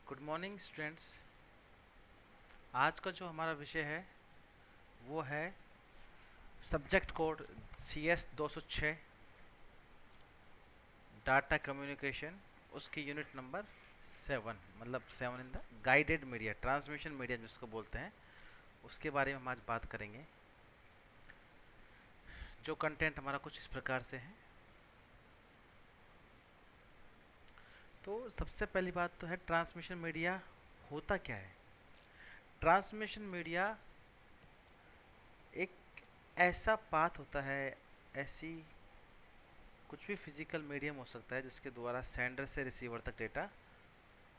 Good morning students. आज का जो हमारा विषय है वो है subject code CS 206 data communication, उसकी यूनिट नंबर 7, मतलब 7 in the guided media, transmission media जिसको बोलते हैं, उसके बारे में हम आज बात करेंगे। जो कंटेंट हमारा कुछ इस प्रकार से है। तो सबसे पहली बात तो है ट्रांसमिशन मीडिया होता क्या है। ट्रांसमिशन मीडिया एक ऐसा पाथ होता है, ऐसी कुछ भी फिजिकल मीडियम हो सकता है जिसके द्वारा सेंडर से रिसीवर तक डेटा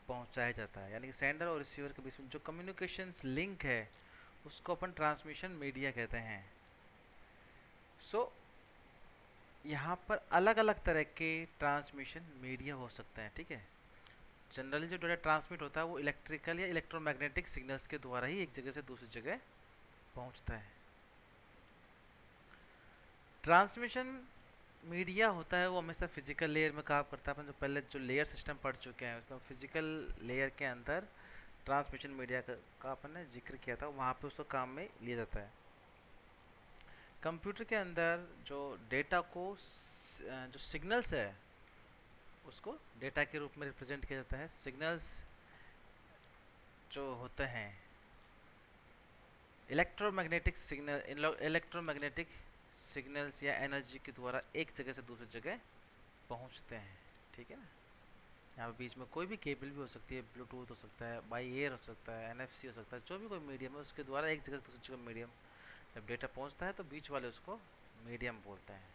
पहुंचाया जाता है। यानी कि सेंडर और रिसीवर के बीच में जो कम्युनिकेशंस लिंक है उसको अपन ट्रांसमिशन मीडिया कहते हैं। सो यहाँ पर अलग अलग तरह के ट्रांसमिशन मीडिया हो सकते हैं। ठीक है, जनरली जो डेटा ट्रांसमिट होता है वो इलेक्ट्रिकल या इलेक्ट्रोमैग्नेटिक सिग्नल्स के द्वारा ही एक जगह से दूसरी जगह पहुंचता है। ट्रांसमिशन मीडिया होता है वो हमेशा फिजिकल लेयर में काम करता है। अपन जो पहले जो लेयर सिस्टम पढ़ चुके हैं उसमें फिजिकल लेयर के अंदर ट्रांसमिशन मीडिया का अपन ने जिक्र किया था, वहाँ पे उसको काम में लिया जाता है। कंप्यूटर के अंदर जो डेटा को जो सिग्नल्स है उसको डेटा के रूप में रिप्रेजेंट किया जाता है। सिग्नल्स जो होते हैं इलेक्ट्रोमैग्नेटिक सिग्नल, इलेक्ट्रोमैग्नेटिक सिग्नल्स या एनर्जी के द्वारा एक जगह से दूसरी जगह पहुंचते हैं। ठीक है ना, यहाँ पे बीच में कोई भी केबल भी हो सकती है, ब्लूटूथ हो सकता है, बाई एयर हो सकता है, NFC हो सकता है, जो भी कोई मीडियम है उसके द्वारा एक जगह से दूसरी जगह मीडियम जब डेटा पहुंचता है तो बीच वाले उसको मीडियम बोलते हैं।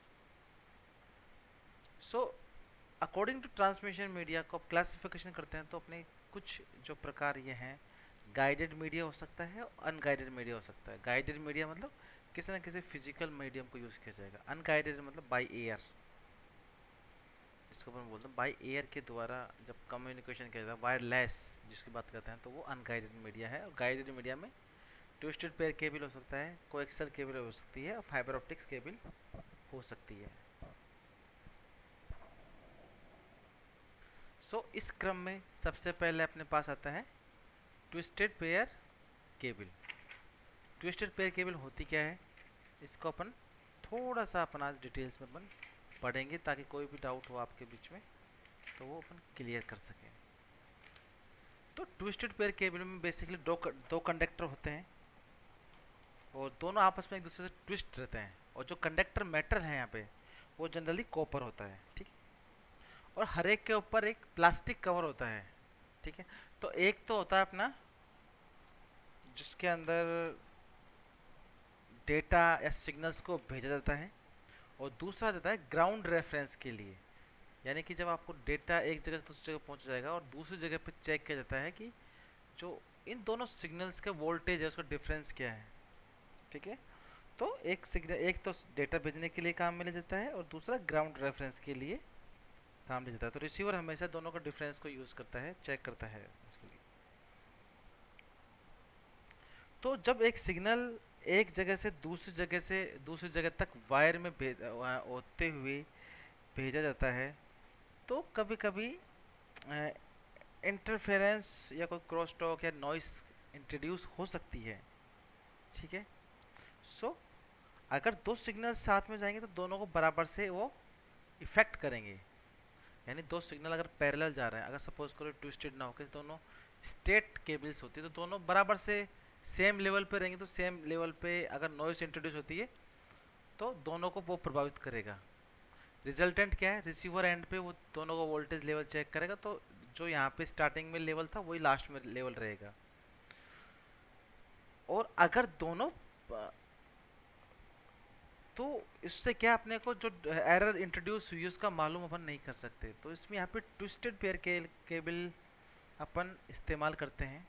So according to transmission media को आप क्लासिफिकेशन करते हैं तो अपने कुछ जो प्रकार ये हैं, गाइडेड मीडिया हो सकता है, अनगाइडेड मीडिया हो सकता है। गाइडेड मीडिया मतलब किसी न किसी फिजिकल मीडियम को यूज़ किया जाएगा। अनगाइडेड मतलब बाई एयर, जिसको अपन बोलते हैं बाई एयर के द्वारा जब कम्युनिकेशन किया जाता है, वायरलेस जिसकी बात करते हैं, तो वो अनगाइडेड मीडिया है। और गाइडेड मीडिया में ट्विस्टेड पेयर केबल हो सकता है, कोएक्सियल केबल हो सकती है, और फाइबर ऑप्टिक्स केबल हो सकती है। इस क्रम में सबसे पहले अपने पास आता है twisted pair cable. Twisted pair cable होती क्या है, इसको अपन थोड़ा सा अपन आज डिटेल्स में अपन पढ़ेंगे ताकि कोई भी डाउट हो आपके बीच में तो वो अपन क्लियर कर सकें। तो ट्विस्टेड पेयर केबल में बेसिकली दो कंडक्टर होते हैं और दोनों आपस में एक दूसरे से ट्विस्ट रहते हैं। और जो कंडक्टर मैटर है यहाँ पे वो जनरली कॉपर होता है। ठीक है, और हर एक के ऊपर एक प्लास्टिक कवर होता है। ठीक है, तो एक तो होता है अपना जिसके अंदर डेटा या सिग्नल्स को भेजा जाता है, और दूसरा देता है ग्राउंड रेफरेंस के लिए। यानी कि जब आपको डेटा एक जगह से दूसरी जगह पहुंच जाएगा और दूसरी जगह पे चेक किया जाता है कि जो इन दोनों सिग्नल्स का वोल्टेज है उसका डिफरेंस क्या है। ठीक है, तो एक सिग्नल, एक तो डेटा भेजने के लिए काम में लिया जाता है और दूसरा ग्राउंड रेफरेंस के लिए काम लिया जाता है। तो रिसीवर हमेशा दोनों का डिफरेंस को यूज़ करता है, चेक करता है इसके लिए। तो जब एक सिग्नल एक जगह से दूसरी जगह तक वायर में होते हुए भेजा जाता है तो कभी कभी इंटरफेरेंस या कोई क्रॉस टॉक या नॉइस इंट्रोड्यूस हो सकती है। ठीक है, सो अगर दो सिग्नल साथ में जाएंगे तो दोनों को बराबर से वो इफेक्ट करेंगे। यानी दो सिग्नल अगर पैरेलल जा रहे हैं, अगर सपोज करो ट्विस्टेड ना होकर दोनों स्ट्रेट केबल्स होती है तो दोनों बराबर से सेम लेवल पे रहेंगे। तो सेम लेवल पे अगर नॉइस इंट्रोड्यूस होती है तो दोनों को वो प्रभावित करेगा। रिजल्टेंट क्या है, रिसीवर एंड पे वो दोनों का वोल्टेज लेवल चेक करेगा, तो जो यहाँ पे स्टार्टिंग में लेवल था वही लास्ट में लेवल रहेगा। और अगर दोनों तो इससे क्या अपने को जो एरर इंट्रोड्यूस हुई उसका मालूम अपन नहीं कर सकते। तो इसमें यहाँ पे ट्विस्टेड पेयर केबल अपन इस्तेमाल करते हैं।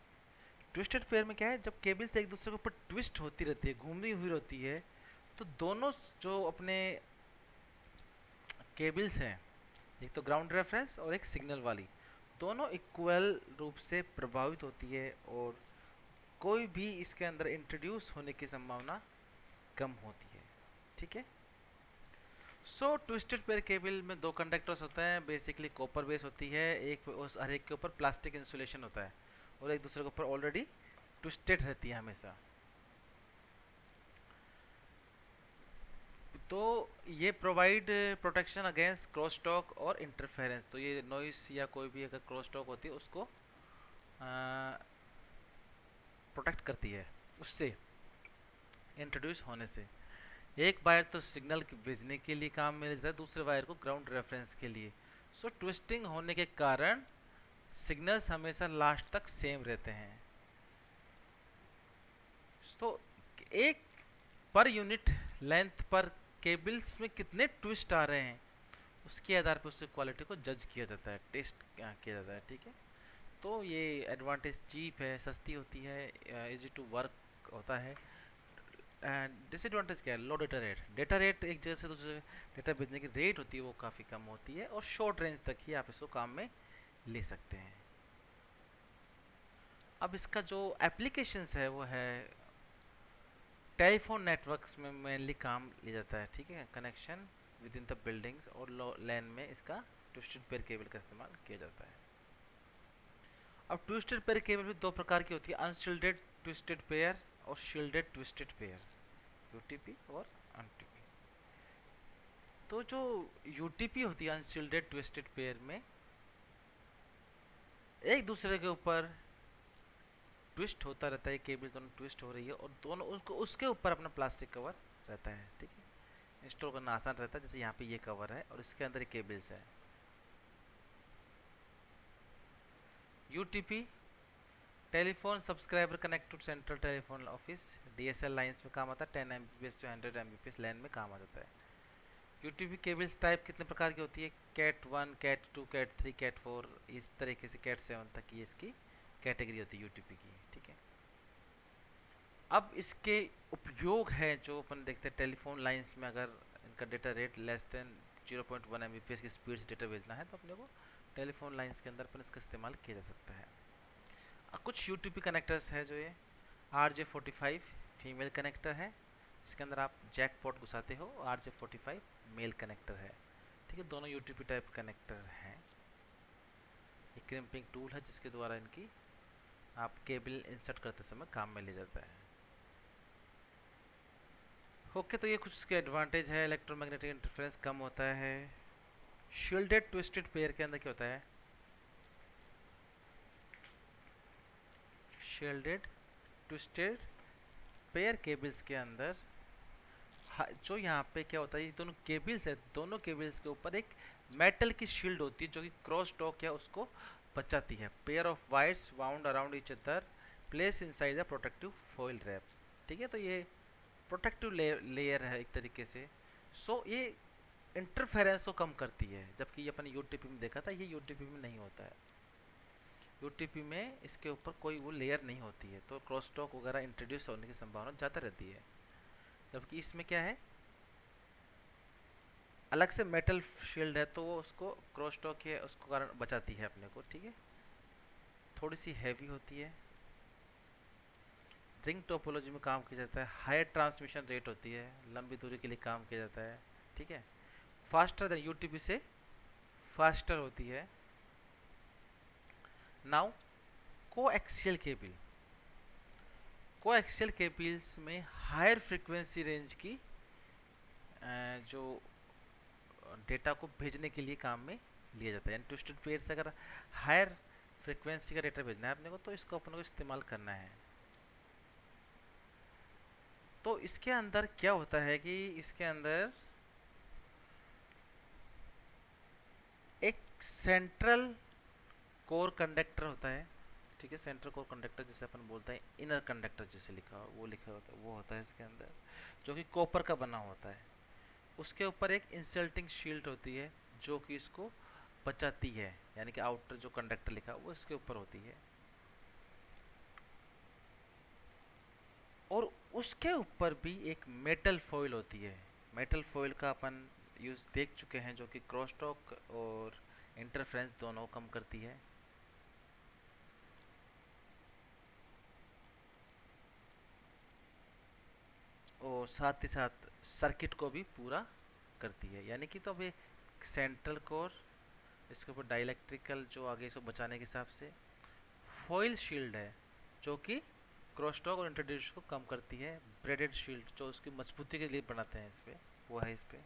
ट्विस्टेड पेयर में क्या है, जब केबल से एक दूसरे के ऊपर ट्विस्ट होती रहती है, घूमती हुई रहती है, तो दोनों जो अपने केबल्स हैं, एक तो ग्राउंड रेफरेंस और एक सिग्नल वाली, दोनों इक्वल रूप से प्रभावित होती है और कोई भी इसके अंदर इंट्रोड्यूस होने की संभावना कम होती है। ठीक है, सो ट्विस्टेड पेयर केबल में दो कंडक्टर्स होते हैं, बेसिकली कॉपर बेस होती है, एक उस हर एक के ऊपर प्लास्टिक इंसुलेशन होता है और एक दूसरे के ऊपर ऑलरेडी ट्विस्टेड रहती है हमेशा। तो ये provide protection against cross talk और इंटरफेरेंस। तो ये नॉइस या कोई भी अगर क्रॉस टॉक होती है उसको प्रोटेक्ट करती है उससे इंट्रोड्यूस होने से। एक वायर तो सिग्नल भेजने के लिए काम में लेता है, दूसरे वायर को ग्राउंड रेफरेंस के लिए। सो ट्विस्टिंग होने के कारण सिग्नल्स हमेशा लास्ट तक सेम रहते हैं। तो एक पर यूनिट लेंथ पर केबल्स में कितने ट्विस्ट आ रहे हैं उसके आधार पर उसकी क्वालिटी को जज किया जाता है, टेस्ट किया जाता है, ठीक है। तो ये एडवांटेज चीप है, सस्ती होती है, इजी टू वर्क होता है। एंड डिसएडवांटेज क्या है? लो डेटा रेट। डेटा रेट एक जगह से दूसरे डेटा भेजने की रेट होती है वो काफ़ी कम होती है और शॉर्ट रेंज तक ही आप इसको काम में ले सकते हैं। अब इसका जो एप्लीकेशंस है वो है टेलीफोन नेटवर्क्स में मेनली काम लिया जाता है, ठीक है। Connection with in the buildings और लैन में इसका ट्विस्टेड पेयर केबल का इस्तेमाल किया जाता है। अब ट्विस्टेड पेयर केबल भी दो प्रकार की होती है, अनशील्डेड ट्विस्टेड पेयर और शील्डेड ट्विस्टेड पेयर, यूटीपी और अनटीपी। तो जो यूटीपी होती है अनशील्डेड ट्विस्टेड पेयर में एक दूसरे के ऊपर ट्विस्ट होता रहता है, केबल दोनों ट्विस्ट हो रही है और दोनों उसको उसके ऊपर अपना प्लास्टिक कवर रहता है, ठीक है। इंस्टॉल करना आसान रहता है, जैसे यहाँ पे ये कवर है और इसके अंदर केबल्स है। UTP telephone subscriber connect to central telephone office, DSL lines में काम आता है। 10 एमबीपीएस टू 100 एमबीपीएस लैन में काम आ जाता है। यूटीपी केबल्स टाइप कितने प्रकार की होती है? कैट 1, कैट 2, कैट 3, कैट 4, इस तरीके से कैट 7 तक की इसकी कैटेगरी होती है यूटीपी की, ठीक है। अब इसके उपयोग है जो अपन देखते हैं टेलीफोन लाइंस में, अगर इनका data rate less than 0.1 Mbps की स्पीड से डेटा भेजना है तो अपने को टेलीफोन लाइंस के अंदर अपन इसका इस्तेमाल किया जा सकता है। कुछ यूटीपी कनेक्टर्स है जो ये RJ45 फीमेल कनेक्टर है, इसके अंदर आप जैक पोर्ट घुसाते हो। RJ45 मेल कनेक्टर है, ठीक है। दोनों यूटीपी टाइप कनेक्टर हैं। एक क्रिम्पिंग टूल है जिसके द्वारा इनकी आप केबल इंसर्ट करते समय काम में ले जाता है। ओके, तो ये कुछ इसके एडवांटेज है। इलेक्ट्रोमैग्नेटिक इंटरफेरेंस कम होता है। शील्डेड ट्विस्टेड पेयर के अंदर क्या होता है? शील्डेड ट्विस्टेड पेयर केबल्स के अंदर जो यहाँ पे क्या होता है, ये दोनों केबल्स है, दोनों केबल्स के ऊपर एक मेटल की शील्ड होती है जो कि क्रॉस टॉक है उसको बचाती है। Pair of wires wound around each other place inside the protective foil wrap, ठीक है। तो ये प्रोटेक्टिव लेयर है एक तरीके से। सो ये इंटरफेरेंस को कम करती है, जबकि ये अपन यूटीपी में देखा था, ये यूटीपी में नहीं होता है। यूटीपी में इसके ऊपर कोई वो लेयर नहीं होती है, तो क्रॉस टॉक वगैरह इंट्रोड्यूस होने की संभावना ज़्यादा रहती है। जबकि इसमें क्या है, अलग से मेटल शील्ड है तो वो उसको क्रॉस टॉक है उसको कारण बचाती है अपने को, ठीक है। थोड़ी सी हैवी होती है। रिंग टोपोलॉजी में काम किया जाता है। हायर ट्रांसमिशन रेट होती है, लंबी दूरी के लिए काम किया जाता है, ठीक है। फास्टर देन यूटीपी से फास्टर होती है। Now coaxial cable, coaxial cables में हायर फ्रीक्वेंसी रेंज की जो डेटा को भेजने के लिए काम में लिया जाता है। यानी ट्विस्टेड पेयर से अगर हायर फ्रीक्वेंसी का डेटा भेजना है अपने को तो इसको अपने को इस्तेमाल करना है। तो इसके अंदर क्या होता है कि इसके अंदर एक सेंट्रल कोर कंडक्टर होता है, ठीक है। सेंट्रल कोर कंडक्टर जिसे अपन बोलते हैं, इनर कंडक्टर जिसे लिखा हो वो लिखा होता है, वो होता है इसके अंदर, जो कि कॉपर का बना होता है। उसके ऊपर एक इंसल्टिंग शील्ड होती है जो कि इसको बचाती है, यानी कि आउटर जो कंडक्टर लिखा वो इसके ऊपर होती है। और उसके ऊपर भी एक मेटल फॉइल होती है। मेटल फॉइल का अपन यूज़ देख चुके हैं, जो कि क्रॉस टॉक और इंटरफेरेंस दोनों कम करती है। और साथ ही साथ सर्किट को भी पूरा करती है, यानी कि तो अब ये सेंट्रल कोर, इसके ऊपर डाइलेक्ट्रिकल जो आगे इसको बचाने के हिसाब से, फॉइल शील्ड है जो कि क्रॉसटॉक और इंट्रोड्यूस को कम करती है, ब्रेडेड शील्ड जो उसकी मजबूती के लिए बनाते हैं इस पे, वो है इस पे।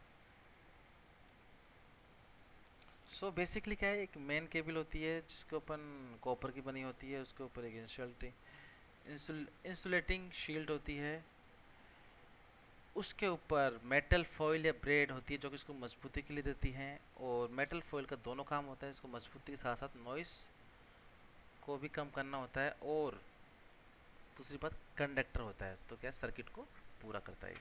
सो बेसिकली क्या है, एक मेन केबल होती है जिसके अपन कॉपर की बनी होती है, उसके ऊपर एक इंसुलेटिंग शील्ड होती है, उसके ऊपर मेटल फॉइल या ब्रेड होती है जो कि इसको मजबूती के लिए देती हैं। और मेटल फॉइल का दोनों काम होता है, इसको मजबूती के साथ साथ नॉइस को भी कम करना होता है, और दूसरी बात कंडक्टर होता है, तो क्या सर्किट को पूरा करता है।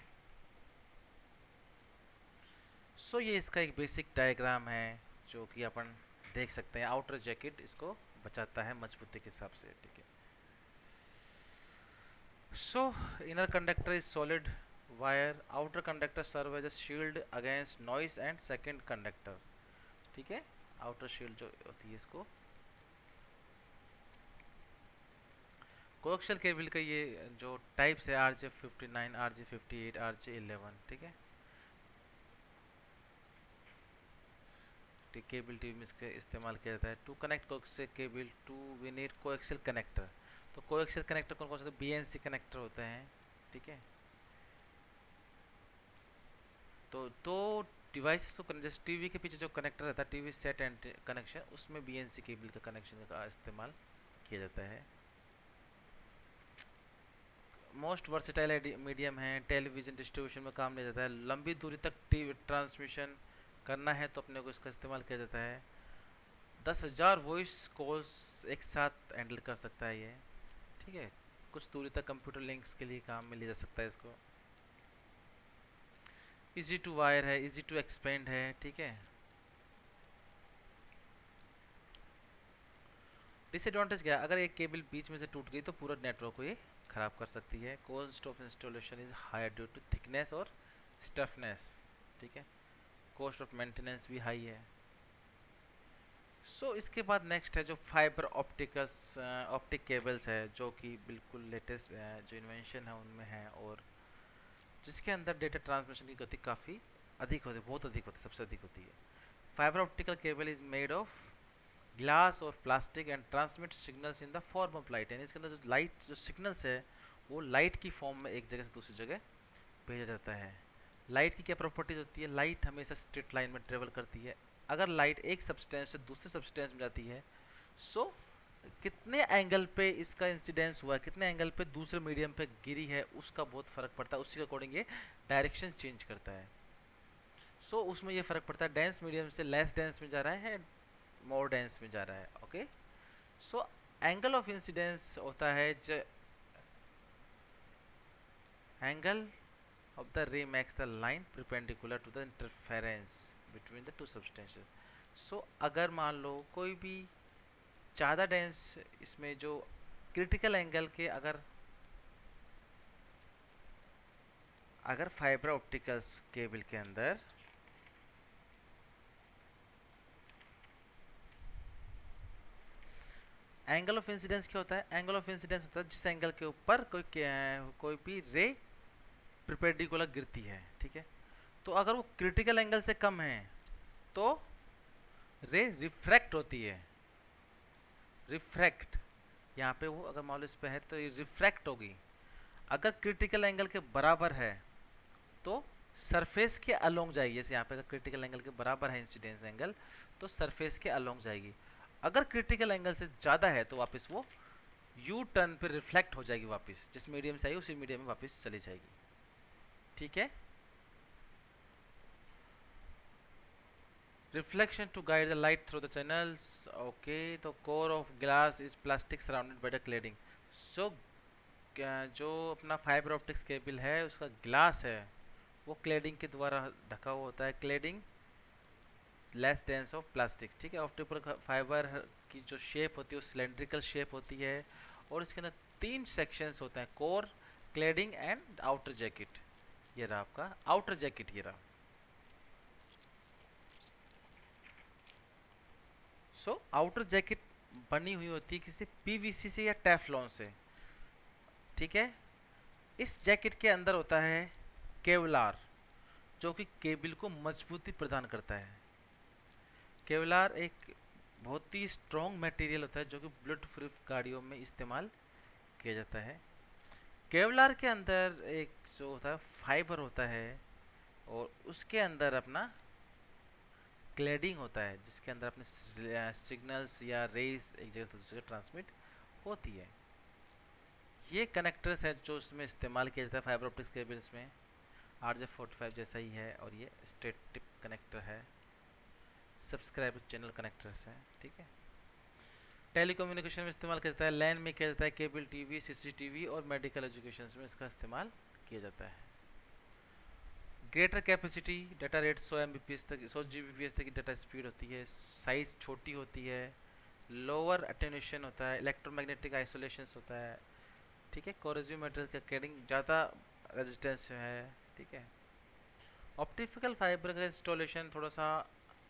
सो ये इसका एक बेसिक डायग्राम है जो कि अपन देख सकते हैं। आउटर जैकेट इसको बचाता है मजबूती के हिसाब से, ठीक है। So inner conductor is solid wire, outer conductor serve as a shield against noise and second conductor, ठीक है। आउटर शील्ड जो होती है इसको, कोएक्सियल केबल का ये जो टाइप्स है, RJ59, RJ58, RJ11, ठीक है। केबल टीवी में इसका इस्तेमाल किया जाता है। To connect coaxial cable to we need coaxial connector. तो कोएक्सियल कनेक्टर कौन कौन से, BNC कनेक्टर होते हैं, ठीक है। तो दो डिवाइसेस को, जैसे टीवी के पीछे जो कनेक्टर रहता है, टीवी सेट एंड कनेक्शन, उसमें BNC केबल का कनेक्शन का इस्तेमाल किया जाता है। मोस्ट वर्सेटाइल मीडियम है, टेलीविजन डिस्ट्रीब्यूशन में काम लिया जाता है। लंबी दूरी तक टीवी ट्रांसमिशन करना है तो अपने को इसका इस्तेमाल किया जाता है। 10,000 वॉइस कॉल्स एक साथ हैंडल कर सकता है ये, ठीक है। कुछ दूरी तक कंप्यूटर लिंक्स के लिए काम में लिया जा सकता है इसको। इजी टू वायर है, इजी टू एक्सपेंड है, ठीक है। डिसएडवांटेज क्या है, अगर एक केबल बीच में से टूट गई तो पूरा नेटवर्क को ये खराब कर सकती है। Cost of installation is high due to thickness और स्टफनेस, ठीक है। कॉस्ट ऑफ मेंटेनेंस भी हाई है। इसके बाद नेक्स्ट है जो फाइबर ऑप्टिक केबल्स है, जो कि बिल्कुल लेटेस्ट जो इन्वेंशन है उनमें है, और जिसके अंदर डेटा ट्रांसमिशन की गति काफ़ी अधिक होती है, बहुत अधिक होती है, सबसे अधिक होती है। Fibre optical cable is made of glass और plastic and transmit signals in the form of light, यानी इसके अंदर जो लाइट जो सिग्नल्स है वो लाइट की फॉर्म में एक जगह से दूसरी जगह भेजा जाता है। लाइट की क्या प्रॉपर्टीज होती है, लाइट हमेशा स्ट्रेट लाइन में ट्रेवल करती है। अगर लाइट एक सब्सटेंस से दूसरे सब्सटेंस में जाती है, सो कितने एंगल पे इसका इंसिडेंस हुआ है, कितने एंगल पे दूसरे मीडियम पे गिरी है, उसका बहुत फर्क पड़ता है। उसी के अकॉर्डिंग ये डायरेक्शन चेंज करता है। उसमें ये फर्क पड़ता है, डेंस मीडियम से लेस डेंस में जा रहा है, मोर डेंस में जा रहा है, ओके। एंगल ऑफ इंसिडेंस होता है angle of the ray makes the line perpendicular to the interference between the two substances। अगर मान लो कोई भी ज़्यादा डेंस, इसमें जो क्रिटिकल एंगल के, अगर फाइबर ऑप्टिकल्स केबल के अंदर एंगल ऑफ इंसिडेंस क्या होता है, एंगल ऑफ इंसिडेंस होता है जिस एंगल के ऊपर कोई भी रे परपेंडिकुलर गिरती है, ठीक है। तो अगर वो क्रिटिकल एंगल से कम है तो रे रिफ्रैक्ट होती है, रिफ्रैक्ट, यहाँ पे वो अगर मान लो इस पे है तो ये रिफ्रैक्ट होगी। अगर क्रिटिकल एंगल के बराबर है तो सरफेस के अलोंग जाएगी, जैसे यहाँ पे अगर क्रिटिकल एंगल के बराबर है इंसिडेंस एंगल तो सरफेस के अलोंग जाएगी। अगर क्रिटिकल एंगल से ज़्यादा है तो वापस वो यू टर्न पे रिफ्लेक्ट हो जाएगी, वापस जिस मीडियम से आई उसी मीडियम में वापस चली जाएगी, ठीक है। Reflection to guide the light through the channels, okay। तो core of glass is plastic surrounded by the cladding। so जो अपना फाइबर ऑप्टिक्स केबल है उसका ग्लास है वो क्लेडिंग के द्वारा ढका हुआ होता है। Cladding less dense of plastic, ठीक है। ऑप्टिकल फाइबर की जो शेप होती है वो सिलेंड्रिकल शेप होती है, और इसके अंदर 3 सेक्शंस होते हैं, core, cladding and outer jacket. ये रहा आपका आउटर जैकेट, ये रहा। आउटर जैकेट बनी हुई होती है किसी PVC से या टेफ्लॉन से, ठीक है। इस जैकेट के अंदर होता है केवलार। जो कि केबल को मजबूती प्रदान करता है। केवलार एक बहुत ही स्ट्रॉन्ग मटेरियल होता है जो कि बुलेट प्रूफ गाड़ियों में इस्तेमाल किया जाता है। केवलार के अंदर एक जो होता है फाइबर होता है, और उसके अंदर अपना क्लैडिंग होता है जिसके अंदर अपने सिग्नल्स या रेस एक जगह से दूसरी जगह ट्रांसमिट होती है। ये कनेक्टर्स है जो उसमें इस्तेमाल किया जाता है फाइबर ऑप्टिक्स केबल्स में। RJ45 जैसा ही है, और ये स्ट्रेट टिप कनेक्टर है, सब्सक्राइबर चैनल कनेक्टर्स हैं, ठीक है। टेलीकम्युनिकेशन में इस्तेमाल किया जाता है, लैन में किया जाता है, केबल टीवी, CCTV और मेडिकल एजुकेशन में इसका इस्तेमाल किया जाता है। Greater capacity data rate 100 Mbps तक, 100 Gbps तक की डाटा स्पीड होती है। साइज़ छोटी होती है। लोअर अटेन्यूएशन होता है, इलेक्ट्रोमैग्नेटिक आइसोलेशन होता है, ठीक है। कोरोसिव मटेरियल का कैरिंग ज़्यादा रेजिस्टेंस है, ठीक है। ऑप्टिकल फाइबर का इंस्टॉलेशन थोड़ा सा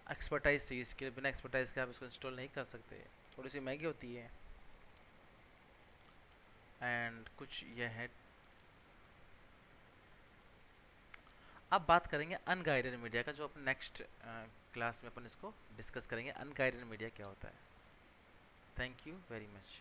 एक्सपर्टाइज चाहिए इसके लिए, बिना एक्सपर्टाइज के आप इसको इंस्टॉल नहीं कर सकते, थोड़ी सी महंगी होती है। एंड कुछ यह है। अब बात करेंगे अनगाइडेड मीडिया का, जो अपन नेक्स्ट क्लास में अपन इसको डिस्कस करेंगे, अनगाइडेड मीडिया क्या होता है। Thank you very much.